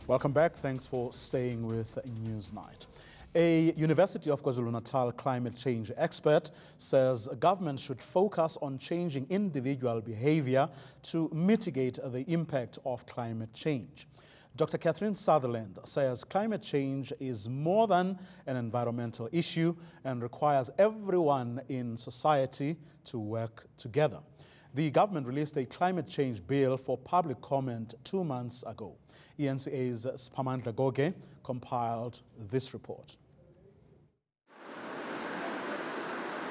Welcome back. Thanks for staying with Newsnight. A University of KwaZulu-Natal climate change expert says government should focus on changing individual behavior to mitigate the impact of climate change. Dr. Catherine Sutherland says climate change is more than an environmental issue and requires everyone in society to work together. The government released a climate change bill for public comment 2 months ago. eNCA's Siphamandla Goge compiled this report.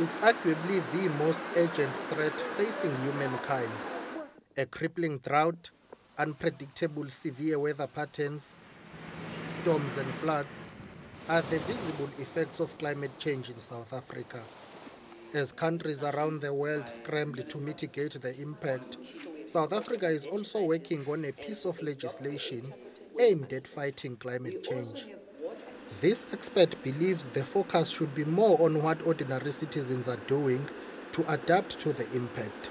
It's arguably the most urgent threat facing humankind. A crippling drought, unpredictable severe weather patterns, storms and floods are the visible effects of climate change in South Africa. As countries around the world scramble to mitigate the impact, South Africa is also working on a piece of legislation aimed at fighting climate change. This expert believes the focus should be more on what ordinary citizens are doing to adapt to the impact.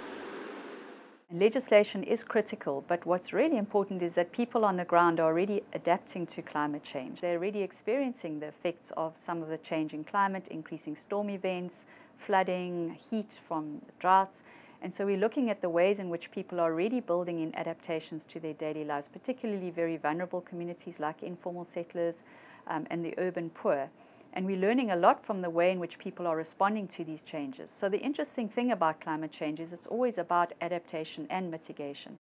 Legislation is critical, but what's really important is that people on the ground are already adapting to climate change. They're already experiencing the effects of some of the changing climate, increasing storm events, flooding, heat from droughts. And so we're looking at the ways in which people are already building in adaptations to their daily lives, particularly very vulnerable communities like informal settlers and the urban poor. And we're learning a lot from the way in which people are responding to these changes. So the interesting thing about climate change is it's always about adaptation and mitigation.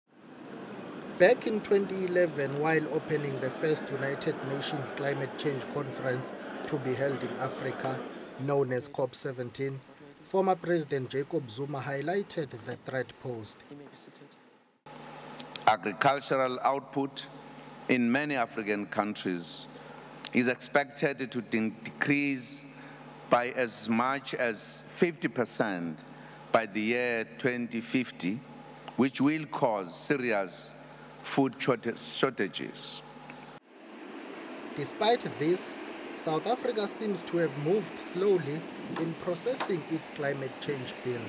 Back in 2011, while opening the first United Nations Climate Change Conference to be held in Africa, known as COP17, former President Jacob Zuma highlighted the threat posed. Agricultural output in many African countries is expected to decrease by as much as 50% by the year 2050, which will cause serious food shortages. Despite this, South Africa seems to have moved slowly in processing its climate change bill.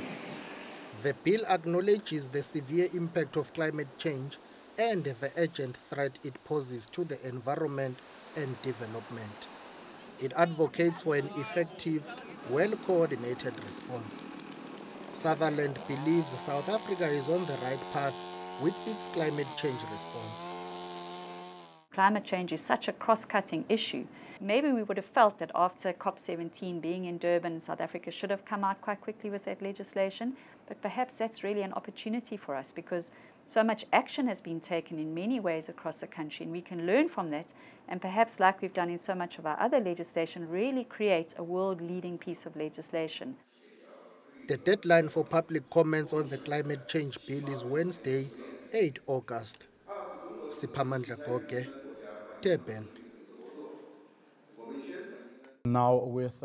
The bill acknowledges the severe impact of climate change and the urgent threat it poses to the environment and development. It advocates for an effective, well-coordinated response. Sutherland believes South Africa is on the right path with its climate change response. Climate change is such a cross-cutting issue. Maybe we would have felt that after COP17 being in Durban, South Africa should have come out quite quickly with that legislation, but perhaps that's really an opportunity for us because so much action has been taken in many ways across the country, and we can learn from that and perhaps, like we've done in so much of our other legislation, really create a world-leading piece of legislation. The deadline for public comments on the climate change bill is Wednesday, 8 August. Siphamandla Goge, Durban. Now with